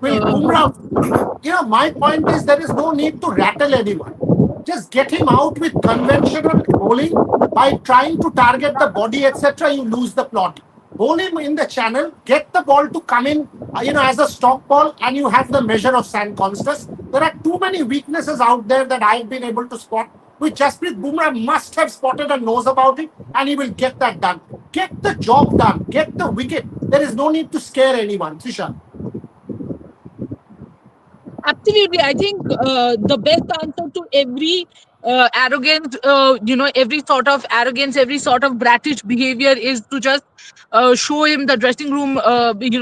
will Bumrah? My point is there is no need to rattle anyone. Just get him out with conventional bowling. By trying to target the body, etc., you lose the plot. Bowl him in the channel, get the ball to come in, as a stock ball, and you have the measure of San Constas. There are too many weaknesses out there that I've been able to spot, which Jasprit Bumrah must have spotted and knows about it, and he will get that done. Get the job done. Get the wicket. There is no need to scare anyone. Trisha. Absolutely. I think the best answer to every arrogant, every sort of arrogance, every sort of bratish behavior is to just show him the dressing room,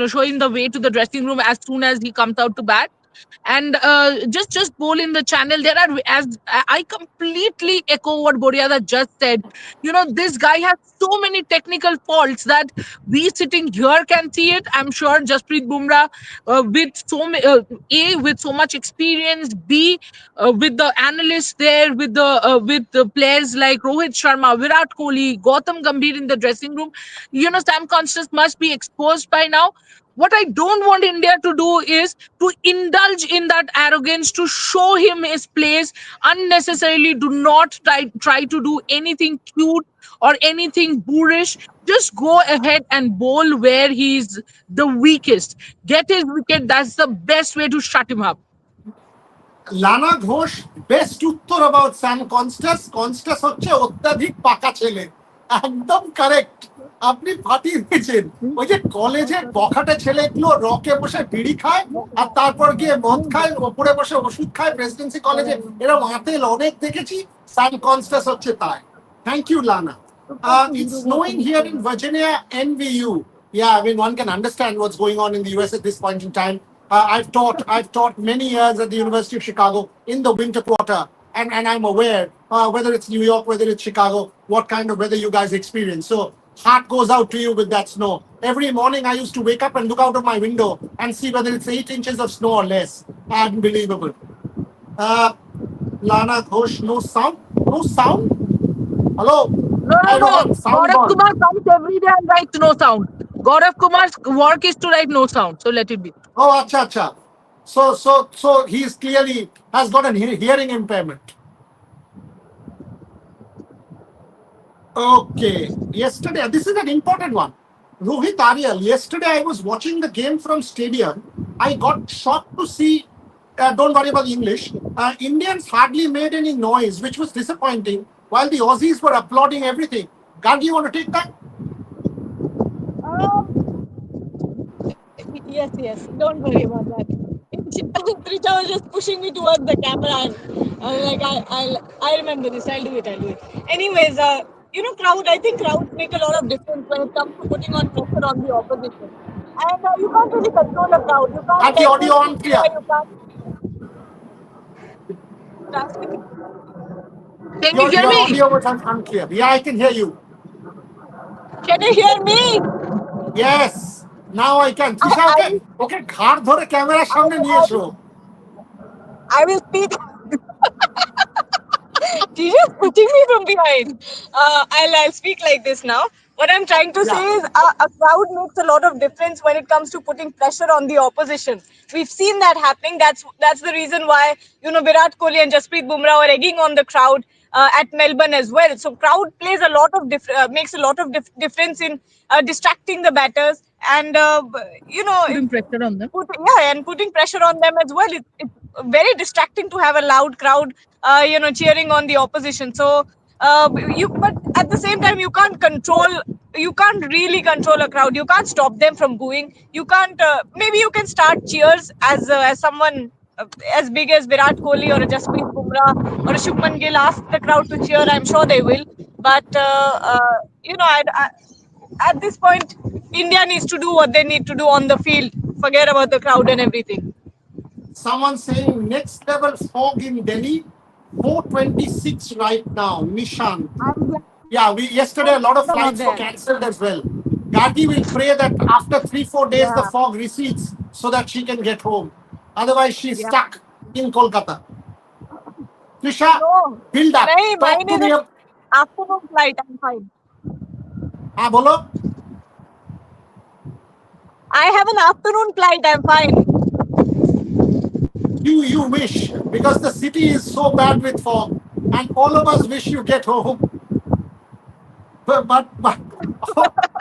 show him the way to the dressing room as soon as he comes out to bat. And just bowl in the channel. There are, as I completely echo what Boriada just said. This guy has so many technical faults that we sitting here can see it. I'm sure Jasprit Bumrah, with a with so much experience, b with the analysts there, with the players like Rohit Sharma, Virat Kohli, Gautam Gambhir in the dressing room. Sam Constant must be exposed by now. What I don't want India to do is to indulge in that arrogance, to show him his place unnecessarily. Do not try to do anything cute or anything boorish. Just go ahead and bowl where he's the weakest. Get his wicket. That's the best way to shut him up. লানা Ghosh best উত্তর about Sam Konstas. Konstas হচ্ছে অত্যাধিক পাকা ছেলে, একদম correct. আপনি ফাটিয়ে দিয়েছেন। ওই যে কলেজের বখাটে ছেলেগুলো রকে বসে বিড়ি খায় আর তারপর গিয়ে মদ খায়, ওপরে বসে ওষুধ খায় প্রেসিডেন্সি কলেজে, এরকম আতেল অনেক দেখেছি। স্যাম কনস্টাস হচ্ছে তাই। থ্যাংক ইউ লানা। It's snowing here in Virginia, NVU. Yeah, I mean, one can understand what's going on in the US at this point in time. I've taught many years at the University of Chicago in the winter quarter, and I'm aware whether it's New York, whether it's Chicago, what kind of weather you guys experience. So heart goes out to you with that snow. Every morning I used to wake up and look out of my window and see whether it's 8 inches of snow or less. Unbelievable. Uh, Lana Ghosh, no sound, no sound. Hello. No, no, I no. don't want sound Gaurav on. Kumar comes every day and writes no sound. Gaurav Kumar's work is to write no sound. So let it be. Oh, acha, acha. So he's clearly has got an hearing impairment. Okay. Yesterday, this is an important one. Rohit Ariel, yesterday I was watching the game from stadium. I got shocked to see, don't worry about the English, Indians hardly made any noise, which was disappointing, while the Aussies were applauding everything. Gargi, you want to take that? Yes, yes. Don't worry about that. Trita was just pushing me towards the camera, and I remember this. I'll do it. I'll do it. Anyways, crowd. I think crowds make a lot of difference when it comes to putting on pressure on the opposition. And you can't really control a crowd. You can't Gargi, let audio them on clear. cheer. You can't transmit it. Can you Your, hear your me? audio was unclear. Yeah, I can hear you. Can you hear me? Yes. Now I can. I, Trisha, I, okay. Okay, ঘাড় ধরে ক্যামেরার সামনে নিয়ে এসো। I will speak. She's just putting me from behind. I'll speak like this now. What I'm trying to say Yeah. is a crowd makes a lot of difference when it comes to putting pressure on the opposition. We've seen that happening. That's the reason why Virat Kohli and Jasprit Bumrah were egging on the crowd at Melbourne as well. So crowd plays a lot of makes a lot of difference in distracting the batters and Putting pressure on them. and putting pressure on them as well. It's very distracting to have a loud crowd, cheering on the opposition. So, but at the same time, you can't really control a crowd. You can't stop them from booing. You can't. Maybe you can start cheers as someone as big as Virat Kohli or a Jasprit Bumrah or a Shubman Gill ask the crowd to cheer. I'm sure they will. But at this point, India needs to do what they need to do on the field. Forget about the crowd and everything. Someone saying next level fog in Delhi, 426 right now. Nishan. I'm glad Yeah, yesterday a lot of about flights were that. cancelled as well. Gargi will pray that after 3-4 days the Yeah, fog recedes so that she can get home. Otherwise, she's yeah. stuck in Kolkata. Trisha, No, build up. nahi, Talk mine to is me. an afternoon flight. I'm fine. Bolo. I have an afternoon flight. I'm fine. You wish, because the city is so bad with fog, and all of us wish you get home. But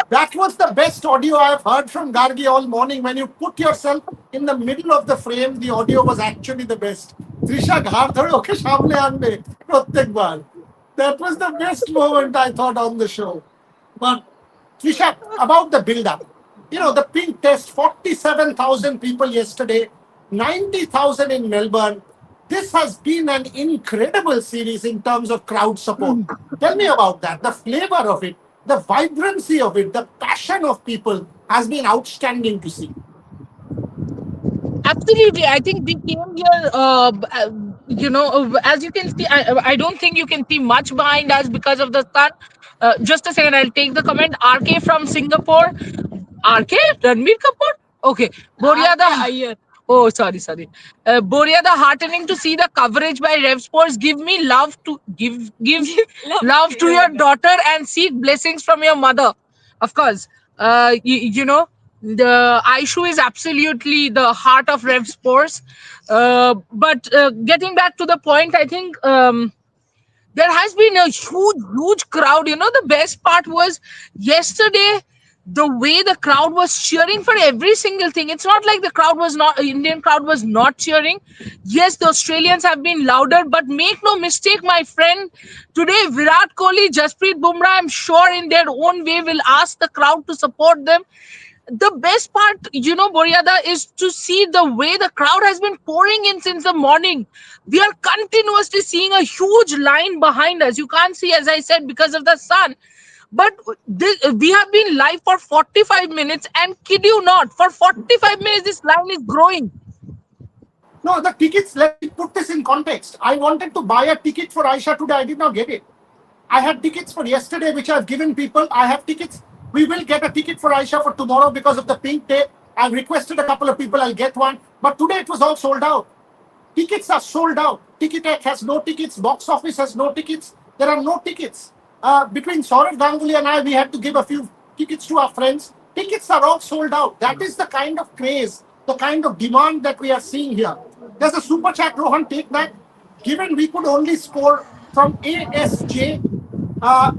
that was the best audio I've heard from Gargi all morning. When you put yourself in the middle of the frame, the audio was actually the best. Trisha ঘাড় ধরে ওকে সামনে আনবে প্রত্যেকবার. That was the best moment I thought on the show. But Trisha, about the build-up, the pink test, 47,000 people yesterday, 90,000 in Melbourne. This has been an incredible series in terms of crowd support. Tell me about that. The flavor of it, the vibrancy of it, the passion of people has been outstanding to see. Absolutely. I think we came here, as you can see, I don't think you can see much behind us because of the sun. Just a second, I'll take the comment. RK from Singapore. RK? Ranbir Kapoor? Okay. Boria RK the. Iyer. Oh, sorry. Boria the heartening to see the coverage by Rev Sports. Give me love to give Give love love to to your your daughter. daughter and seek blessings from your mother. Of course. The Aishu is absolutely the heart of Rev Sports. But getting back to the point, I think there has been a huge crowd. The best part was yesterday, the way the crowd was cheering for every single thing. It's not like the crowd was not Indian crowd was not cheering. Yes, the Australians have been louder, but make no mistake, my friend, today Virat Kohli, Jasprit Bumrah, I'm sure in their own way will ask the crowd to support them. The best part, Boryada, is to see the way the crowd has been pouring in since the morning. We are continuously seeing a huge line behind us. You can't see, as I said, because of the sun. But we have been live for 45 minutes, and kid you not, for 45 minutes, this line is growing. No, the tickets, let me put this in context. I wanted to buy a ticket for Aisha today. I did not get it. I had tickets for yesterday, which I've given people. I have tickets. We will get a ticket for Aisha for tomorrow because of the pink tape. I've requested a couple of people. I'll get one. But today it was all sold out. Tickets are sold out. Ticketek has no tickets. Box office has no tickets. There are no tickets. Between Saurav Ganguly and I, we had to give a few tickets to our friends. Tickets are all sold out. That is the kind of craze, the kind of demand that we are seeing here. There's a super chat, Rohan, take that. Given we could only score from ASJ, uh,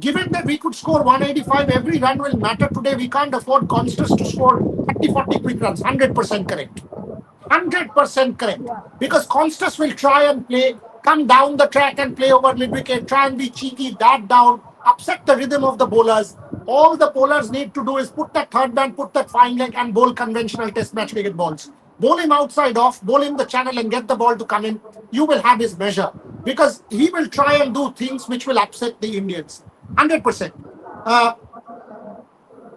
given that we could score 185, every run will matter today. We can't afford Constas to score 30, 40 quick runs. 100% correct. 100% correct. Because Constas will try and play, come down the track and play over mid wicket, try and be cheeky, bat down, upset the rhythm of the bowlers. All the bowlers need to do is put that third man, put that fine leg, and bowl conventional test match cricket balls. Bowl him outside off, bowl him the channel, and get the ball to come in. You will have his measure. Because he will try and do things which will upset the Indians. 100%. Uh,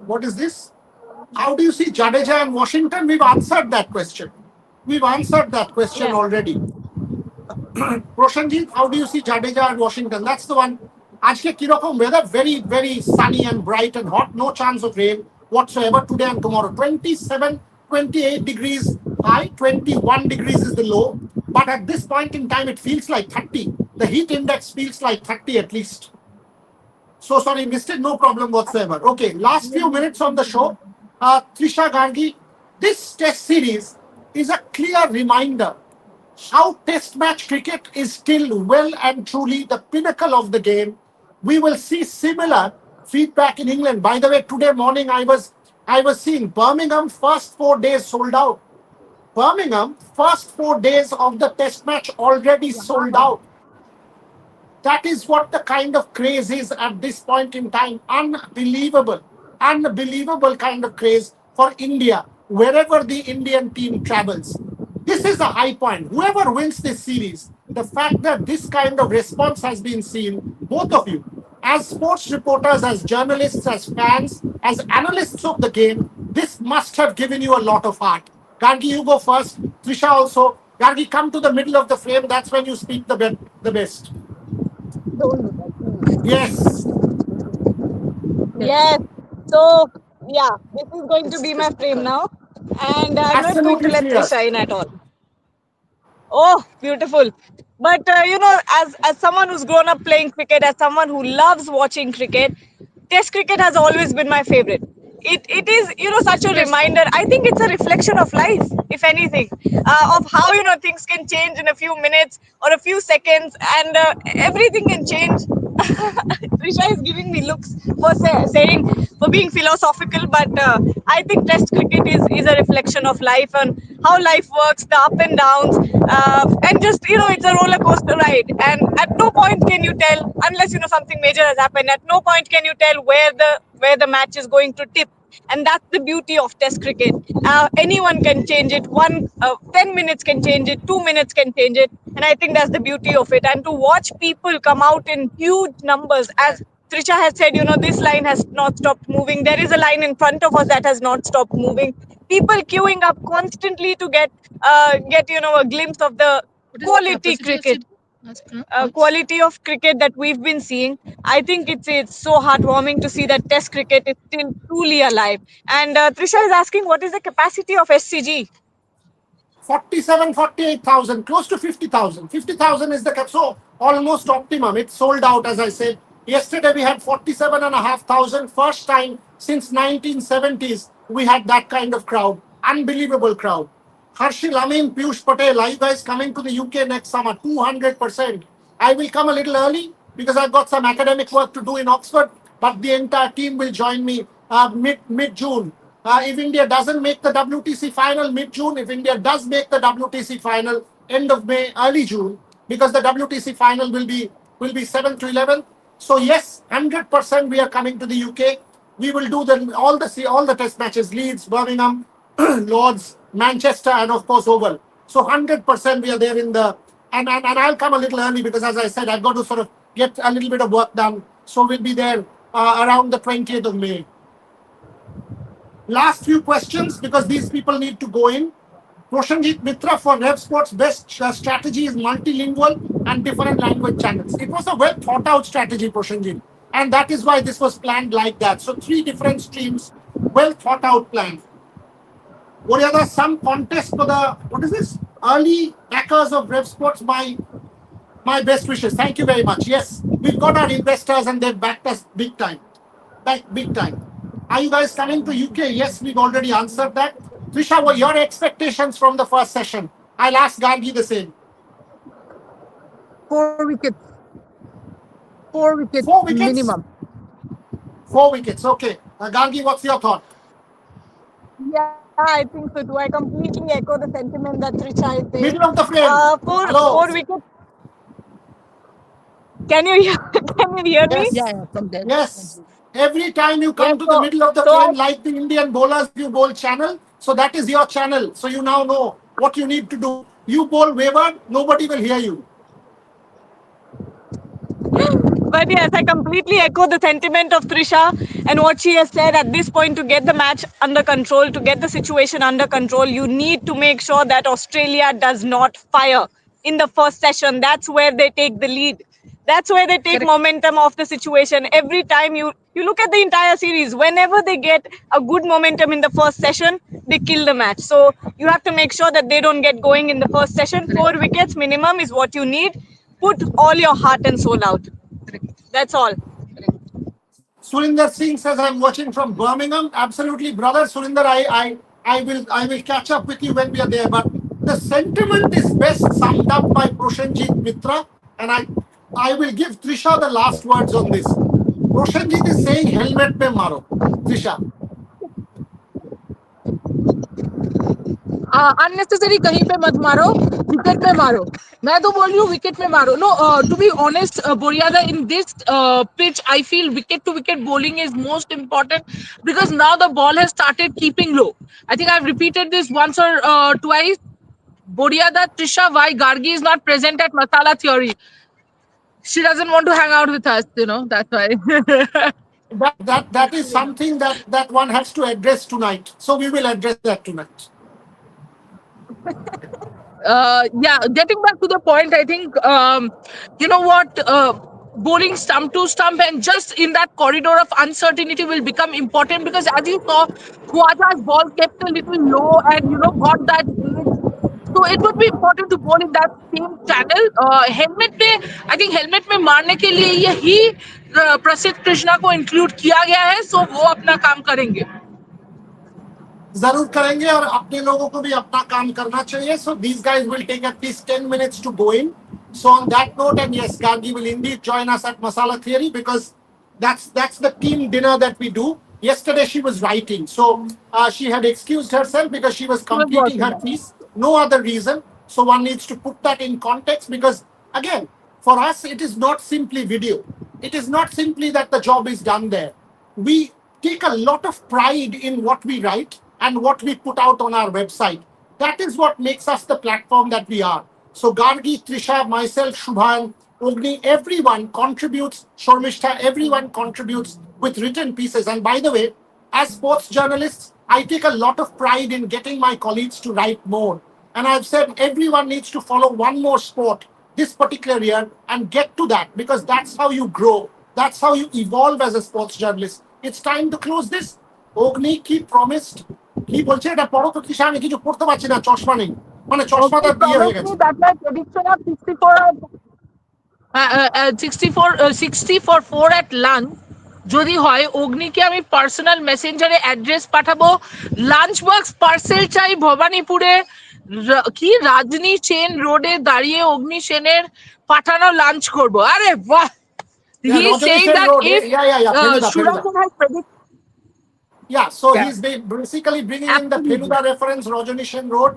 what is this? How do you see Jadeja and Washington? We've answered that question. We've answered that question Yeah. already. Roshanjit, how do you see Jadeja and Washington? That's the one. আজকে কিরকম weather? Very, very sunny and bright and hot. No chance of rain whatsoever today and tomorrow. 27, 28 degrees high, 21 degrees is the low. But at this point in time, it feels like 30. The heat index feels like 30 at least. So sorry, missed it. No problem whatsoever. Okay, last few minutes on the show. Trisha Gargi, this test series is a clear reminder how test match cricket is still well and truly the pinnacle of the game. We will see similar feedback in England. By the way, today morning I was seeing Birmingham first 4 days sold out. Birmingham first 4 days of the test match already sold out. That is what the kind of craze is at this point in time. Unbelievable. Unbelievable kind of craze for India, wherever the Indian team travels. This is a high point. Whoever wins this series, the fact that this kind of response has been seen, both of you, as sports reporters, as journalists, as fans, as analysts of the game, this must have given you a lot of heart. Gargi, you go first. Trisha also. Gargi, come to the middle of the frame. That's when you speak the best. Yes. Yes. So, yeah, this is going to be my frame now. And I'm not going to Absolutely let clear. Trisha in at all. Oh, beautiful. But as someone who's grown up playing cricket, as someone who loves watching cricket, Test cricket has always been my favorite. It is such a reminder. I think it's a reflection of life, if anything, of how things can change in a few minutes or a few seconds, and everything can change. Trisha is giving me looks for saying for being philosophical, but I think Test cricket is a reflection of life and how life works, the up and downs, and just it's a roller coaster ride. And at no point can you tell, unless something major has happened. At no point can you tell where the match is going to tip. And that's the beauty of Test cricket. Anyone can change it. 10 minutes can change it. 2 minutes can change it. And I think that's the beauty of it. And to watch people come out in huge numbers, as Trisha has said, this line has not stopped moving. There is a line in front of us that has not stopped moving. People queuing up constantly to get a glimpse of the quality cricket. Quality of cricket that we've been seeing. I think it's so heartwarming to see that Test cricket is still truly alive. And Trisha is asking, what is the capacity of SCG? 47, 48,000, close to 50,000. 50,000 is the cap. So almost optimum. It's sold out, as I said. Yesterday we had 47,500. First time since 1970s we had that kind of crowd. Unbelievable crowd. Harshil Amin, Piyush Patel, are you guys coming to the UK next summer? 200%. I will come a little early because I've got some academic work to do in Oxford, but the entire team will join me mid June. If India doesn't make the WTC final mid June, if India does make the WTC final end of May, early June, because the WTC final will be 7th to 11th. So yes, 100% we are coming to the UK. We will do all the test matches: Leeds, Birmingham, Lords, Manchester, and of course Oval. So 100% we are there in the and I'll come a little early because, as I said, I've got to sort of get a little bit of work done. So we'll be there around the 20th of May. Last few questions because these people need to go in. Proshanjit Mitra for Rev Sports best strategy is multilingual and different language channels. It was a well thought out strategy, Proshanjit. And that is why this was planned like that. So 3 different streams, well thought out plan. What are the some contest for the, what is this? Early backers of Rev Sports, my best wishes. Thank you very much. Yes, we've got our investors and they've backed us big time. Big time. Are you guys coming to UK? Yes, we've already answered that. Trisha, what are your expectations from the first session? I'll ask Gargi the same. 4 wickets. 4 wickets. 4 wickets? Minimum. 4 wickets. Okay. Gargi, what's your thought? Yeah, I think so too. I completely echo the sentiment that Trisha is saying. Middle of the frame. Four wickets. Can you hear me? Yeah, from there. Yes. Every time you come to the middle of the frame, like the Indian bowlers, you bowl channel. So that is your channel. So you now know what you need to do. You bowl wayward, nobody will hear you. But yes, I completely echo the sentiment of Trisha and what she has said. At this point, to get the match under control, to get the situation under control, you need to make sure that Australia does not fire in the first session. That's where they take the lead. That's where they take momentum of the situation. Every time you look at the entire series, whenever they get a good momentum in the first session, they kill the match. So you have to make sure that they don't get going in the first session. 4 wickets minimum is what you need. Put all your heart and soul out. That's all. Surinder Singh says, I'm watching from Birmingham. Absolutely, brother. Surinder, I will catch up with you when we are there. But the sentiment is best summed up by Proshanjit Mitra. And I will give Trisha the last words on this. Proshanjit is saying, helmet pe maro. Trisha. Unnecessary कहीं पे मत मारो, wicket पे मारो. मैं तो बोल रही हूँ विकेट पे मारो. No, to be honest, Boriada, in this pitch, I feel wicket to wicket bowling is most important because now the ball has started keeping low. I think I've repeated this once or twice. Boriada, Trisha, why Gargi is not present at Masala Theory? She doesn't want to hang out with us, that's why. That is something that one has to address tonight. So we will address that tonight. Getting back to the point, I think, you know what, bowling stump to stump and just in that corridor of uncertainty will become important because as you saw, Khwaja's ball kept a little low and, got that edge. So it would be important to bowl in that same channel. Helmet में मारने के लिए यही प्रसिद्ध कृष्णा को include किया गया है, so वो अपना काम करेंगे. जरूर करेंगे और अपने लोगों को भी अपना काम करना चाहिए. So these guys will take at least 10 minutes to go in. So on that note, and yes, Gargi will indeed join us at Masala Theory because that's the team dinner that we do. Yesterday she was writing, so she had excused herself because she was completing her piece. No other reason. So one needs to put that in context because again, for us, it is not simply video. It is not simply that the job is done there. take a lot of pride in what we write and what we put out on our website. That is what makes us the platform that we are. So Gargi, Trisha, myself, Shubhan, Ogni, everyone contributes, Shormishta, everyone contributes with written pieces. And by the way, as sports journalists, I take a lot of pride in getting my colleagues to write more. And I've said everyone needs to follow one more sport this particular year and get to that because that's how you grow. That's how you evolve as a sports journalist. It's time to close this. Ogni কি promised কি বলছে এটা পড়ো তো তৃষা আমি কিছু পড়তে পারছি না চশমা নেই মানে চশমা Okay, তার বিয়ে হয়ে promise me গেছে that my prediction of 64 60 for 4 at lunch যদি হয় অগ্নিকে আমি পার্সোনাল মেসেঞ্জারে অ্যাড্রেস পাঠাবো লাঞ্চ বক্স পার্সেল চাই ভবানীপুরে কি রাজনী সেন রোডে দাঁড়িয়ে অগ্নি সেনের পাঠানো লাঞ্চ করব আরে বাহ yeah he Rajani saying Sen that Road if yeah Feluda Shurajan has predicted yeah so yeah, he's basically bringing in the absolutely. Feluda reference Rajani Sen Road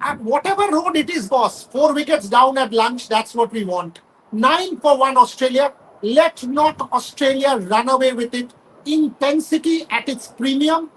and whatever road it is boss 4 wickets down at lunch that's what we want 9 for 1 Australia let not Australia run away with it intensity at its premium.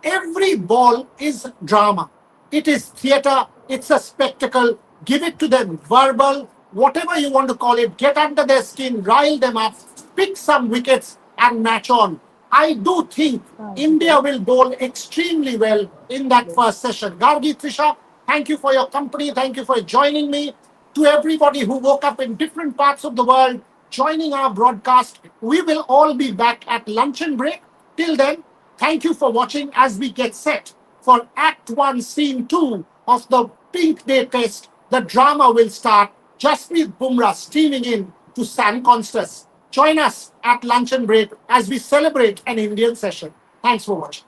Every ball is drama. It is theater. It's a spectacle. Give it to them. Verbal, whatever you want to call it. Get under their skin, rile them up, pick some wickets, and match on. I do think India will bowl extremely well in that first session. Gargi Trisha, thank you for your company. Thank you for joining me. To everybody who woke up in different parts of the world, joining our broadcast, we will all be back at luncheon break. Till then, thank you for watching as we get set for Act 1, Scene 2 of the Pink Day Test. The drama will start. Jasprit Bumrah steaming in to Snicko. Join us at luncheon break as we celebrate an Indian session. Thanks for watching.